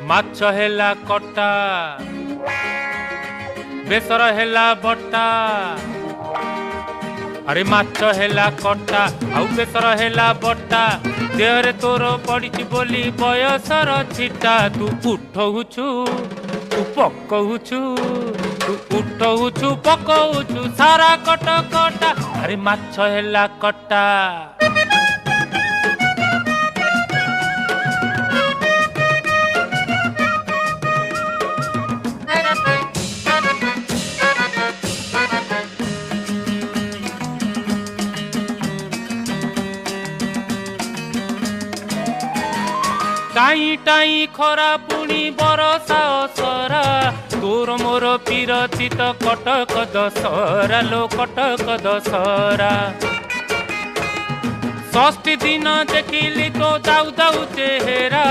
ମାଛ ହେଲା କଟା ବେସର ହେଲା ବଟା ଆରେ ମାଛ ହେଲା କଟା ଆଉ ବେସର ହେଲା ବଟା ଦେହରେ ତୋର ପଡ଼ିଛି ବୋଲି ବୟସର ଛିଟା ତୁ ଉଠଉଛୁ ତୁ ପକଉଛୁ ତୁ ଉଠଉଛୁ ପକଉଛୁ ସାରା କଟ କଟା ଆରେ ମାଛ ହେଲା କଟା टाई टाई खरा पुणी बरसा असरा तोर मोर पीरती तो कटक दशहरा लो कटक दशहरा षष्ठी दिन देखिली तो दाऊ दाऊ चेहरा